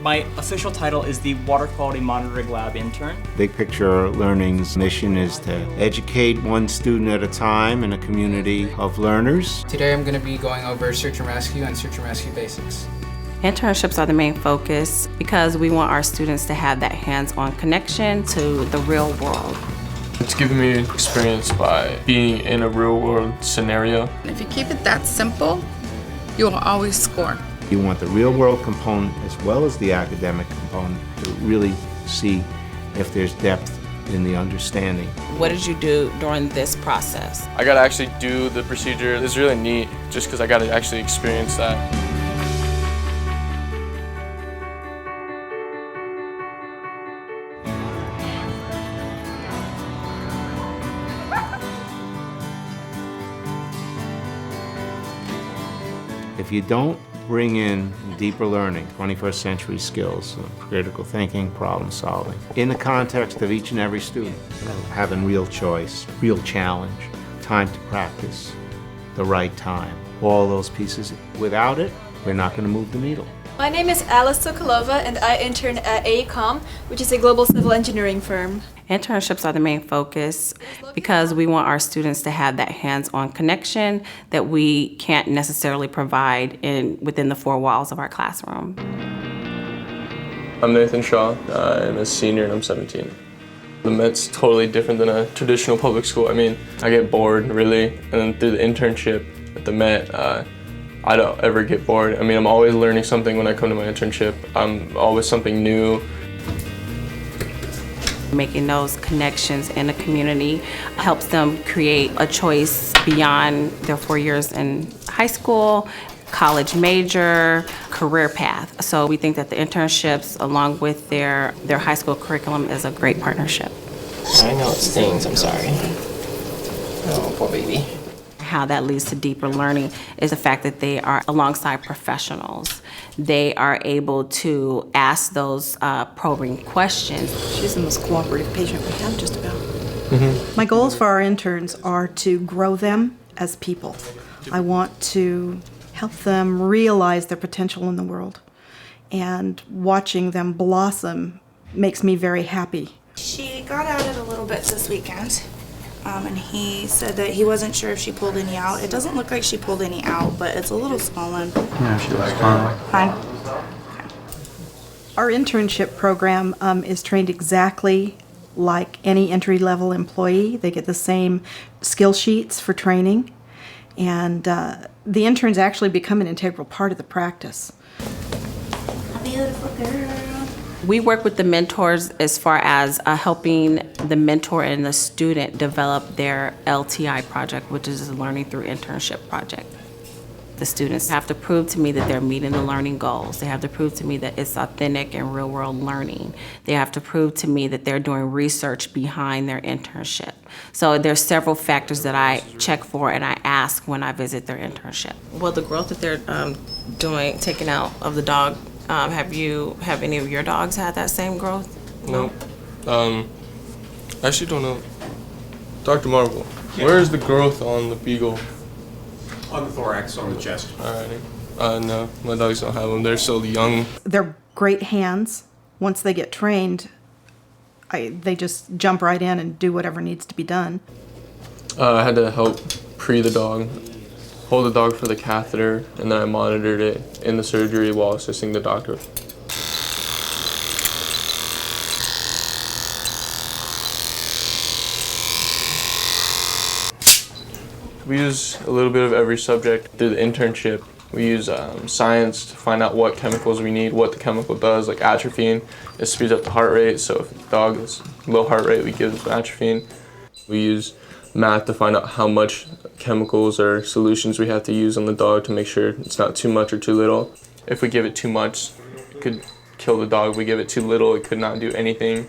My official title is the Water Quality Monitoring Lab Intern. Big Picture Learning's mission is to educate one student at a time in a community of learners. Today I'm going to be going over search and rescue and search and rescue basics. Internships are the main focus because we want our students to have that hands-on connection to the real world. It's given me experience by being in a real-world scenario. If you keep it that simple, you will always score. You want the real-world component as well as the academic component to really see if there's depth in the understanding. What did you do during this process? I got to actually do the procedure. It's really neat just because I got to actually experience that. If you don't bring in deeper learning, 21st century skills, critical thinking, problem solving, in the context of each and every student, having real choice, real challenge, time to practice, the right time, all those pieces. Without it, we're not going to move the needle. My name is Alice Sokolova and I intern at AECOM, which is a global civil engineering firm. Internships are the main focus because we want our students to have that hands-on connection that we can't necessarily provide within the four walls of our classroom. I'm Nathan Shaw. I'm a senior and I'm 17. The Met's totally different than a traditional public school. I mean, I get bored, really, and then through the internship at the Met, I don't ever get bored. I mean, I'm always learning something when I come to my internship. I'm always something new. Making those connections in the community helps them create a choice beyond their 4 years in high school, college major, career path. So we think that the internships, along with their high school curriculum, is a great partnership. I know it stings, I'm sorry. Oh, poor baby. How that leads to deeper learning is the fact that they are alongside professionals. They are able to ask those probing questions. She's the most cooperative patient we have, just about. Mm-hmm. My goals for our interns are to grow them as people. I want to help them realize their potential in the world. And watching them blossom makes me very happy. She got at it a little bit this weekend. And he said that he wasn't sure if she pulled any out. It doesn't look like she pulled any out, but it's a little swollen. Yeah, she looks fine. Fine. Our internship program is trained exactly like any entry-level employee. They get the same skill sheets for training, and the interns actually become an integral part of the practice. A beautiful girl. We work with the mentors as far as helping the mentor and the student develop their LTI project, which is a Learning Through Internship project. The students have to prove to me that they're meeting the learning goals. They have to prove to me that it's authentic and real-world learning. They have to prove to me that they're doing research behind their internship. So there's several factors that I check for and I ask when I visit their internship. Well, the growth that they're taking out of the dog, have any of your dogs had that same growth? No. I actually don't know. Dr. Marvel, where is the growth on the beagle? On the thorax, on the chest. Alrighty. No, my dogs don't have them. They're still young. They're great hands. Once they get trained, they just jump right in and do whatever needs to be done. I had to help pre the dog, hold the dog for the catheter, and then I monitored it in the surgery while assisting the doctor. We use a little bit of every subject through the internship. We use science to find out what chemicals we need, what the chemical does, like atropine. It speeds up the heart rate, so if the dog is low heart rate, we give them atropine. We use math to find out how much chemicals or solutions we have to use on the dog to make sure it's not too much or too little. If we give it too much, it could kill the dog. If we give it too little, it could not do anything.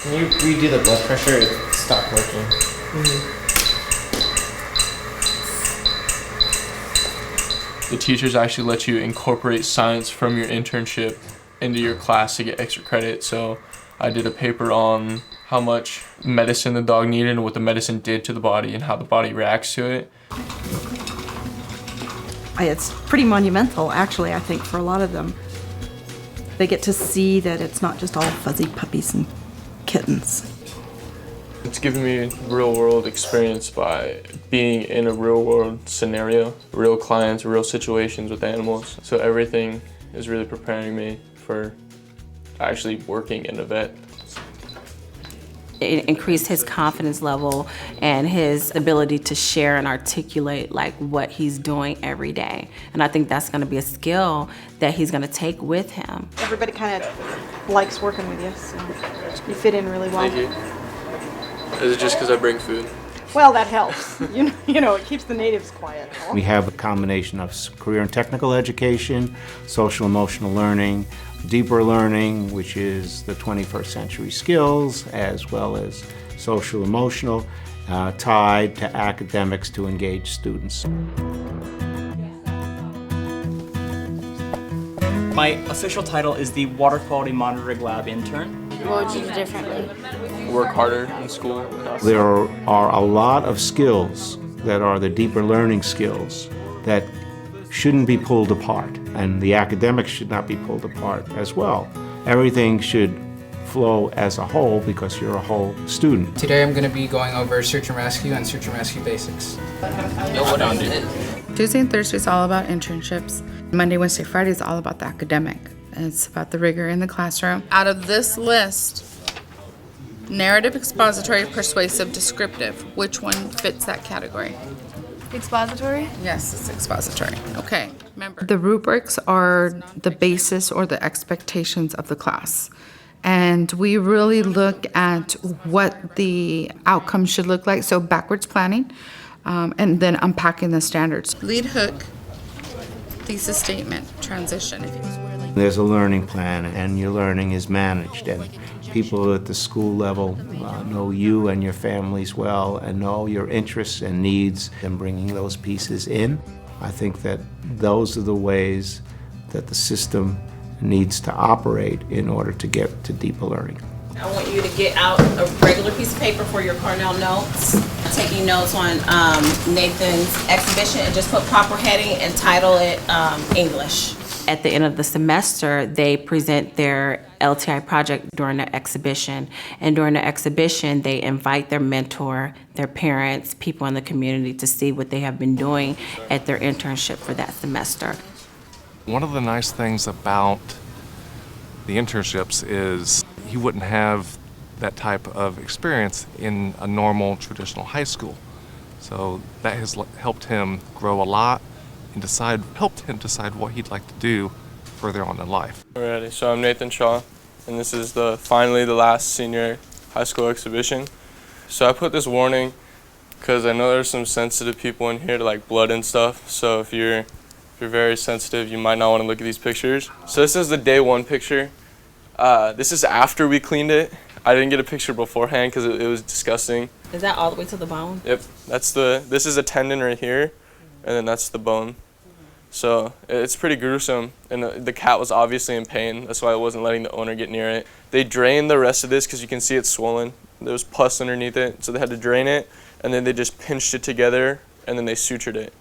When you redo the blood pressure, it stopped working. Mm-hmm. The teachers actually let you incorporate science from your internship into your class to get extra credit. So I did a paper on how much medicine the dog needed and what the medicine did to the body and how the body reacts to it. It's pretty monumental, actually, I think, for a lot of them. They get to see that it's not just all fuzzy puppies and kittens. It's given me real world experience by being in a real world scenario, real clients, real situations with animals. So everything is really preparing me for actually working in a vet. It increased his confidence level and his ability to share and articulate like what he's doing every day. And I think that's going to be a skill that he's going to take with him. Everybody kind of likes working with you, so you fit in really well. Thank you. Is it just because I bring food? Well, that helps. You know, it keeps the natives quiet. We have a combination of career and technical education, social emotional learning, deeper learning, which is the 21st century skills, as well as social emotional, tied to academics to engage students. My official title is the Water Quality Monitoring Lab Intern. What would you do differently? Work harder in school. There are a lot of skills that are the deeper learning skills that shouldn't be pulled apart, and the academics should not be pulled apart as well. Everything should flow as a whole because you're a whole student. Today I'm going to be going over search and rescue and search and rescue basics. Tuesday and Thursday is all about internships. Monday, Wednesday, Friday is all about the academic. And it's about the rigor in the classroom. Out of this list, narrative, expository, persuasive, descriptive, which one fits that category? Expository? Yes, it's expository. Okay, remember. The rubrics are the basis or the expectations of the class. And we really look at what the outcome should look like, so backwards planning, and then unpacking the standards. Lead hook, thesis statement, transition. There's a learning plan, and your learning is managed, and people at the school level know you and your families well and know your interests and needs, and bringing those pieces in. I think that those are the ways that the system needs to operate in order to get to deeper learning. I want you to get out a regular piece of paper for your Cornell notes. Taking notes on Nathan's exhibition, and just put proper heading and title it English. At the end of the semester, they present their LTI project during the exhibition. And during the exhibition, they invite their mentor, their parents, people in the community to see what they have been doing at their internship for that semester. One of the nice things about the internships is you wouldn't have that type of experience in a normal traditional high school. So that has helped him grow a lot and helped him decide what he'd like to do further on in life. Alrighty, so I'm Nathan Shaw, and this is finally the last senior high school exhibition. So I put this warning because I know there's some sensitive people in here to like blood and stuff. So if you're very sensitive, you might not want to look at these pictures. So this is the day one picture. This is after we cleaned it. I didn't get a picture beforehand because it was disgusting. Is that all the way to the bone? Yep, this is a tendon right here, and then that's the bone. So it's pretty gruesome, and the cat was obviously in pain. That's why I wasn't letting the owner get near it. They drained the rest of this because you can see it's swollen. There was pus underneath it, so they had to drain it, and then they just pinched it together, and then they sutured it.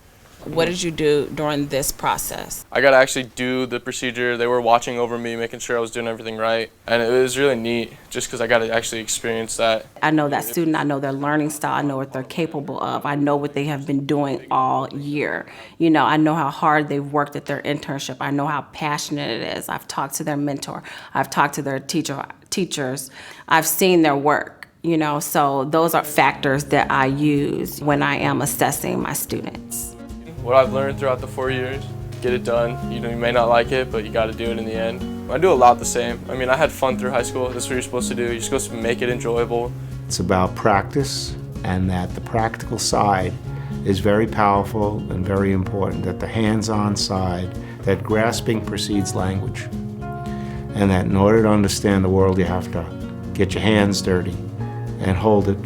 What did you do during this process? I got to actually do the procedure. They were watching over me, making sure I was doing everything right. And it was really neat just because I got to actually experience that. I know that student, I know their learning style, I know what they're capable of. I know what they have been doing all year. You know, I know how hard they've worked at their internship. I know how passionate it is. I've talked to their mentor. I've talked to their teachers. I've seen their work, you know, so those are factors that I use when I am assessing my students. What I've learned throughout the 4 years, get it done. You know, you may not like it, but you got to do it in the end. I do a lot the same. I mean, I had fun through high school. That's what you're supposed to do. You're supposed to make it enjoyable. It's about practice, and that the practical side is very powerful and very important, that the hands-on side, that grasping precedes language, and that in order to understand the world, you have to get your hands dirty and hold it.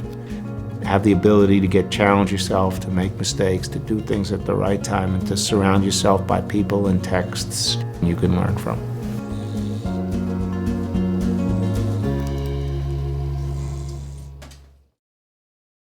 Have the ability to challenge yourself, to make mistakes, to do things at the right time, and to surround yourself by people and texts you can learn from.